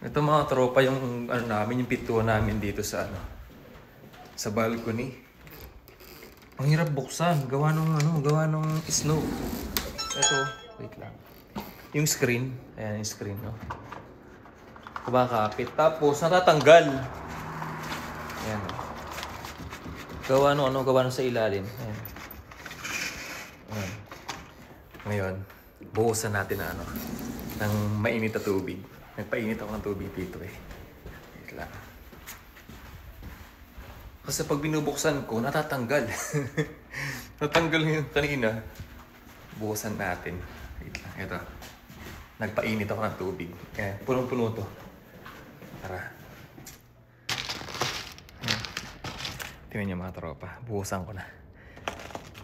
Ito mga tropa yung ano namin, yung pintuan namin dito sa sa balcony. Ang hirap buksan, gawa nung snow. Ito, wait lang. Yung screen, ayan yung screen, no. Kumakapit, tapos natatanggal. Ayan. Gawa nung sa ilalim. Ayan. Ayan. Ngayon, buhusan natin ng mainit na tubig. Nagpainit ako ng tubig dito eh. Wait lang. Kasi pag binubuksan ko, natatanggal. Natanggal yung kanina. Buhusan natin. Wait lang, ito. Nagpainit ako ng tubig. Ayan, punong-puno to. Tara. Ayan. Tingnan niyo mga tropa. Buhusan ko na.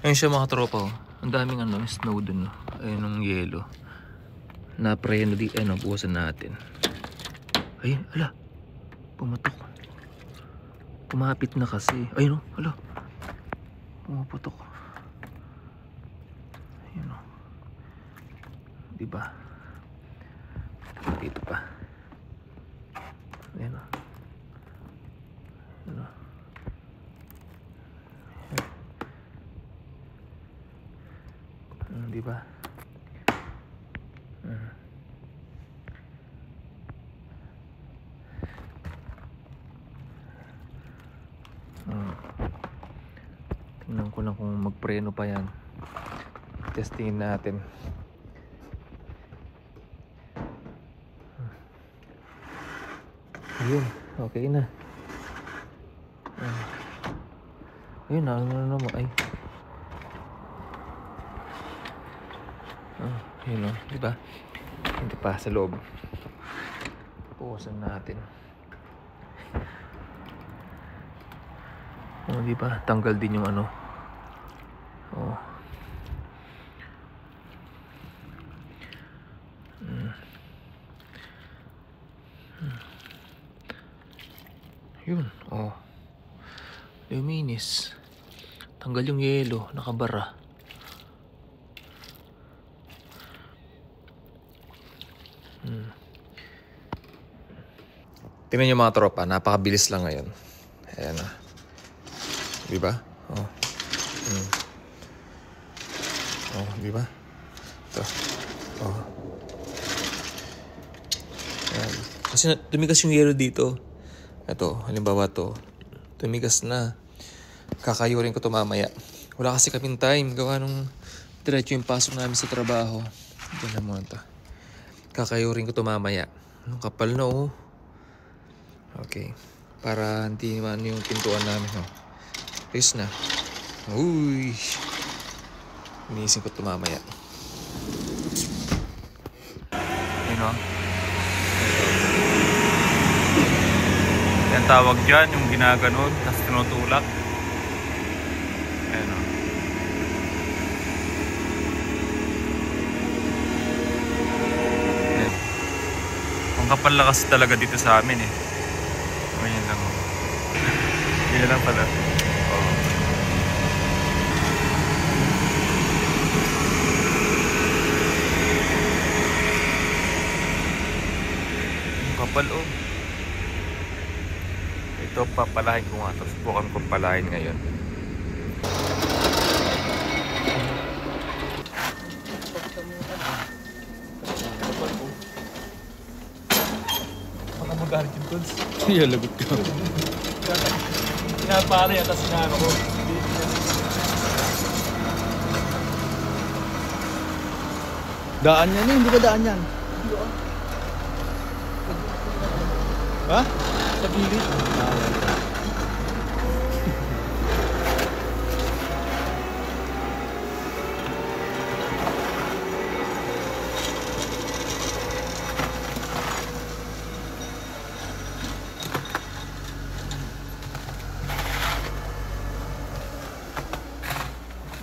Ayun siya mga tropa. Oh. Ang daming snow dun. Oh. Ayun yung yelo. Na-preno di, buhusan natin. Ayun, ala. Pumatok. Kumapit na kasi. Ayun, ala. Pumaputok. Ayun, diba? Dito pa. Ayun, ayun, diba? Tingnan ko lang kung magpreno pa yan. Testingin natin. Ayun, okay na. Ayun, ano naman, ay. Ayun o, diba? Hindi pa sa loob. Puwasan natin. Diba? Tanggal din yung Yun, luminis. Tanggal yung yelo, nakabara. Tingnan nyo mga tropa, napakabilis lang ngayon. Ayan na. Diba? Diba? Ito. Ayan. Kasi tumigas yung yelo dito. Ito, halimbawa to. Tumigas na. Kakayurin ko to mamaya. Wala kasi kaming time. Gawa nung diretso yung pasok namin sa trabaho. Diyan na muna to. Kakayurin ko to mamaya. Ang kapal na Okay. Para hindi naman yung pintuan namin. Ayos na. Uy. Iniisip ko ito mamaya. Ayun Yan tawag dyan, yung ginaganon, tapos tinutulak. Ayun Ayan. Ang kapal lakas talaga dito sa amin eh. Ganyan lang. Ganyan lang pala. Kapal Ito papalahin ko nga. Subukan kong palahin ngayon. Baka magalit yung tools. Iya, lagot ka. Pinapala yata sinano ko. Daan yan hindi ba daan yan? Ha? Sa gilid.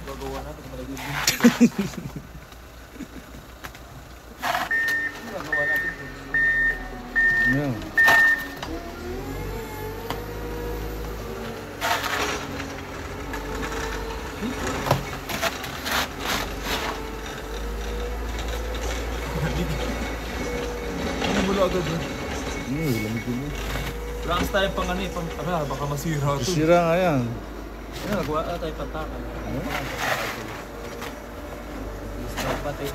Gagawa natin kung malagay din. Gagawa natin. Yeah. Ano mo agad Lamig yun eh. Wala kasi tayong pang ano eh, baka masira ito. Sira nga yan. Ayun, nagawa tayo pantakan. Ano? Start pati.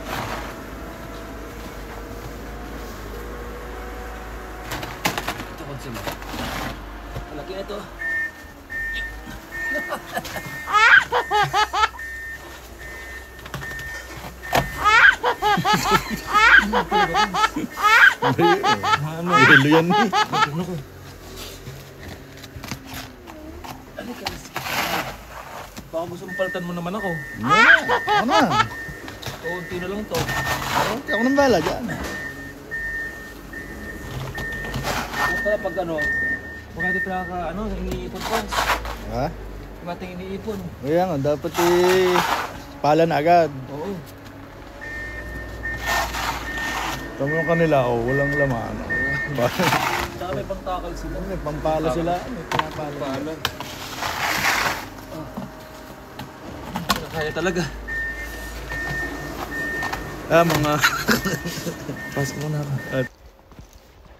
Ito konsumo. Malaki na ito. Ano? Hilo yan eh. Baka gusto mong palitan mo naman ako. Ano? Unti na lang to. Okay, ako nang bahala dyan. Kaya pag ano, pag natin pinaka ano, iniipon pa. Ha? Pag natin iniipon. Kaya nga, dapat eh, pala na agad. Oo. Tama yung kanila, oh, walang laman. Tsaka may pangtakal sila. May pampala sila. May pinapala. Palan. Kaya talaga. Mga... Pasok muna ako. At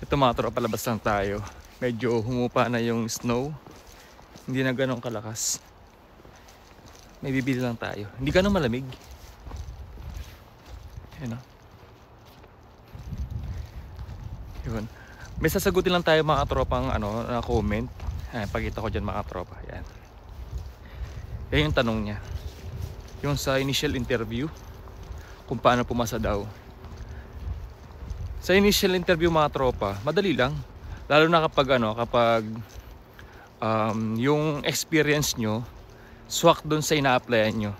Ito mga tropa, palabas lang tayo. Medyo humupa na yung snow. Hindi na ganun kalakas. May bibili lang tayo. Hindi ganun malamig. Ayan o. Yun. May sasagutin lang tayo mga tropang ano, na comment. Ayan, pakita ko dyan mga tropa. Ayan. Yan yung tanong niya. Yung sa initial interview, kung paano pumasa daw. Sa initial interview mga tropa, madali lang. Lalo na kapag ano, kapag yung experience nyo swak dun sa ina-applyan nyo.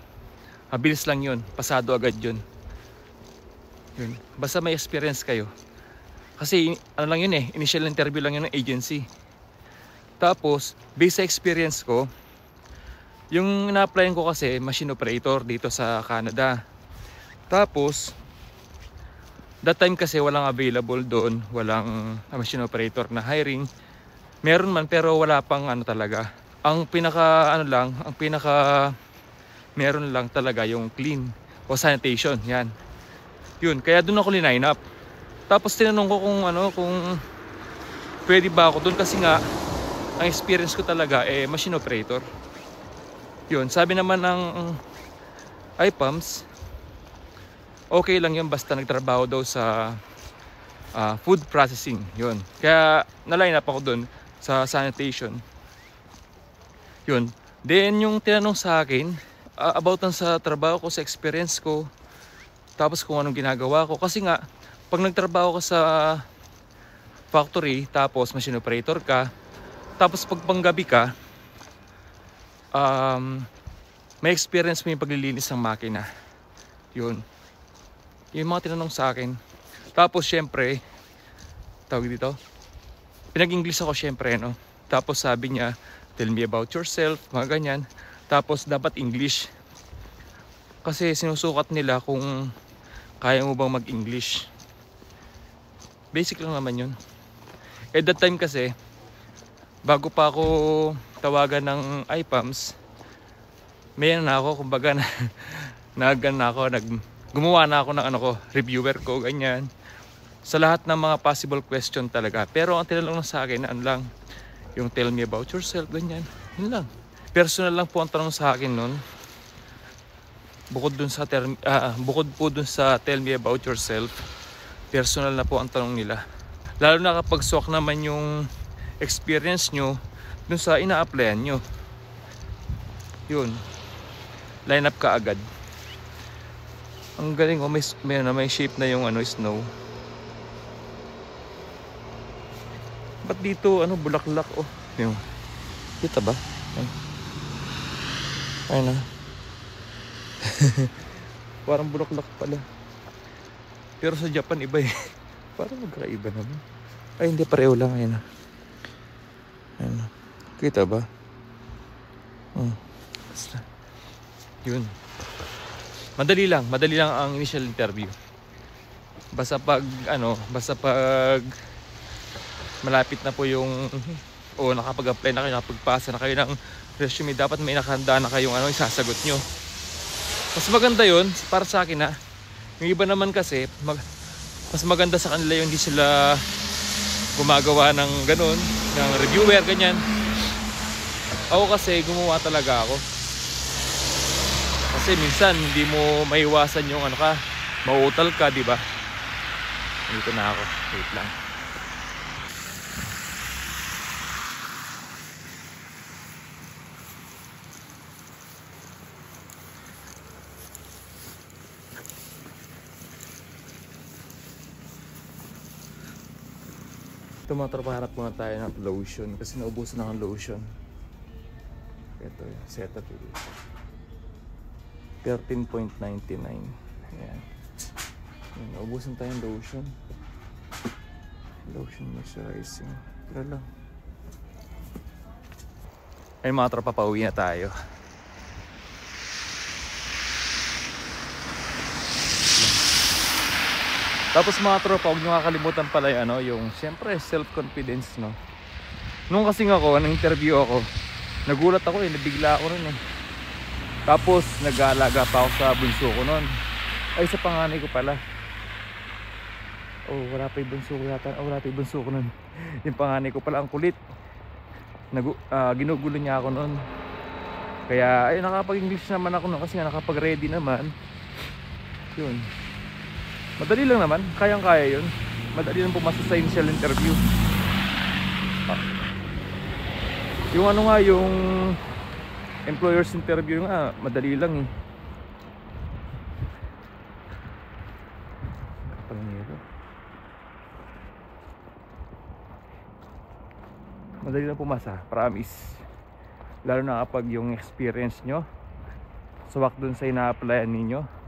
Mabilis lang yun, pasado agad yun. Yun. Basta may experience kayo. Kasi ano lang yun eh, initial interview lang yun ng agency. Tapos, based sa experience ko, yung ina-applyan ko kasi machine operator dito sa Canada. Tapos, that time kasi walang available doon, walang machine operator na hiring. Meron man pero wala pang ano talaga. Ang pinaka ano lang, ang pinaka meron lang talaga yung clean o sanitation, yan. Yun, kaya doon ako line up. Tapos tinanong ko kung ano, kung pwede ba ako doon kasi nga ang experience ko talaga eh machine operator. Yun, sabi naman ng IPAMS, okay lang yun basta nagtrabaho daw sa food processing. Yun. Kaya na-line up ako doon sa sanitation. Yun. Then yung tinanong sa akin about sa trabaho ko, sa experience ko, tapos kung anong ginagawa ko. Kasi nga, pag nagtrabaho ka sa factory, tapos machine operator ka, tapos pag panggabi ka, may experience mo yung paglilinis ng makina. Yun. Yung mga tinanong sa akin. Tapos syempre, tawag dito, pinag-English ako syempre, no? Tapos sabi niya, tell me about yourself, mga ganyan. Tapos dapat English. Kasi sinusukat nila kung kaya mo bang mag-English. Basic lang naman yun. At that time kasi, bago pa ako tawagan ng IPAMS, may na ako, kumbaga gumawa na ako ng ano ko, reviewer ko, ganyan. Sa lahat ng mga possible question talaga. Pero ang tinanong sa akin, ano lang, yung tell me about yourself, ganyan. Yun lang. Personal lang po ang tanong sa akin nun. Bukod po dun sa tell me about yourself, personal na po ang tanong nila. Lalo na kapag swak naman yung experience nyo dun sa ina-applyan nyo. Yun. Line up ka agad. Ang galing oh, may shape na yung ano, snow. Ba't dito ano, bulaklak oh. Yung, kita ba? Ay na. Parang bulaklak pala. Pero sa Japan iba eh. Parang magkaiba naman. Ay hindi, pareho lang. Ayun na. Ayun na. Kita ba? Basta. Yun. Madali lang ang initial interview. Basta pag malapit na po yung nakapag-apply na kayo, nakapagpasa na kayo ng resume, dapat may nakahanda na kayong isasagot nyo. Mas maganda yun para sa akin ha. Yung iba naman kasi mas maganda sa kanila yung hindi sila gumagawa ng ganun, ng reviewer, ganyan. Ako kasi gumawa talaga ako. Kasi minsan hindi mo maiwasan yung ano ka, mauutal ka, di ba? Dito na ako. Wait lang. Ito mga tropa, harap muna tayo ng lotion kasi naubusan na ang lotion. Ito yung setup dito. 13.99. Ayan. Ayan, naubusan tayo ng lotion. Lotion moisturizing. Tira lang. Ayun mga tropa, pauwi na tayo. Tapos mga tropa, huwag nyo kakalimutan pala yung ano, yung siyempre self-confidence, no? Nung kasing ako, nang-interview ako, nagulat ako nabigla ako nun eh. Tapos nag-aalaga pa ako sa bunso ko nun. Ay, sa panganay ko pala. Oh, wala pa yung bunso ko yata. Oh, wala pa yung bunso ko nun. Yung panganay ko pala, ang kulit. Ginugulo niya ako nun. Kaya, ay, nakapag-English naman ako nun kasi nga nakapag-ready naman. Yun. Madali lang naman, kayang-kaya yun. Madali lang pumasa sa initial interview. Yung ano nga, yung employer's interview nga, madali lang eh. Kapangero. Madali lang pumasa, promise. Lalo na kapag yung experience nyo suwak dun sa ina-applyan ninyo.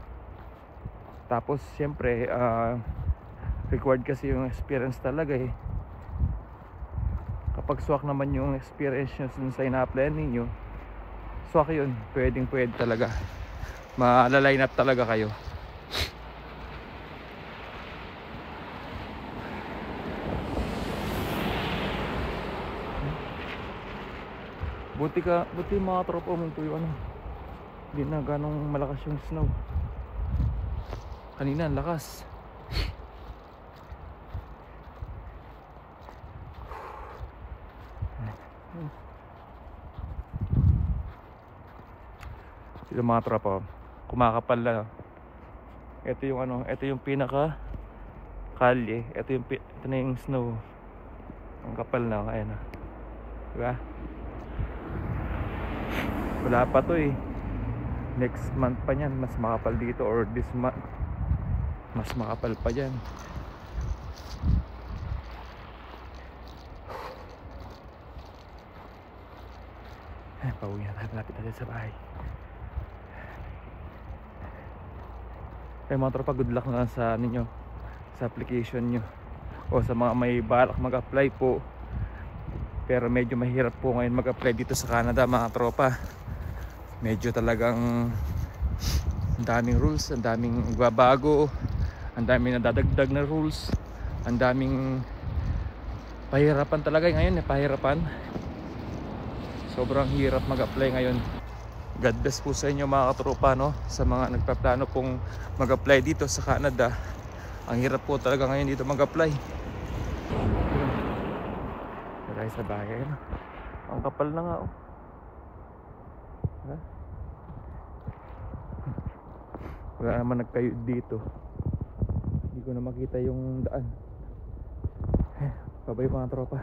Tapos siyempre required kasi yung experience talaga eh. Kapag swak naman yung experience nyo sa ina-applyan ninyo, swak yun, pwede talaga. Ma-line up talaga kayo. Buti mga tropa uminto yung ano, hindi na ganong malakas yung snow. Kanina ang lakas. Ito mga tropa, kumakapal na. Ito yung ano, ito yung pinaka kalye. Ito na yung snow. Ang kapal na, ayan na. Diba? Wala pa to eh. Next month pa niyan, mas makapal dito, or this month mas makapal pa dyan. Pauwi na tayo, malapit natin sa bahay. Kaya mga tropa, good luck na lang sa ninyo, sa application nyo, o sa mga may balak mag-apply po. Pero medyo mahirap po ngayon mag-apply dito sa Canada mga tropa. Medyo talagang ang daming rules, ang daming babago, ang daming nadadagdag na rules, ang daming pahirapan talaga ngayon eh, pahirapan. Sobrang hirap mag-apply ngayon. God bless po sa inyo mga katropa, no? Sa mga nagpaplano pong mag-apply dito sa Canada. Ang hirap po talaga ngayon dito mag-apply. Tayo sa bahay, no? Ang kapal na nga oh. Wala naman nagkayod dito. Hindi ko na makita yung daan. Babay mga tropa.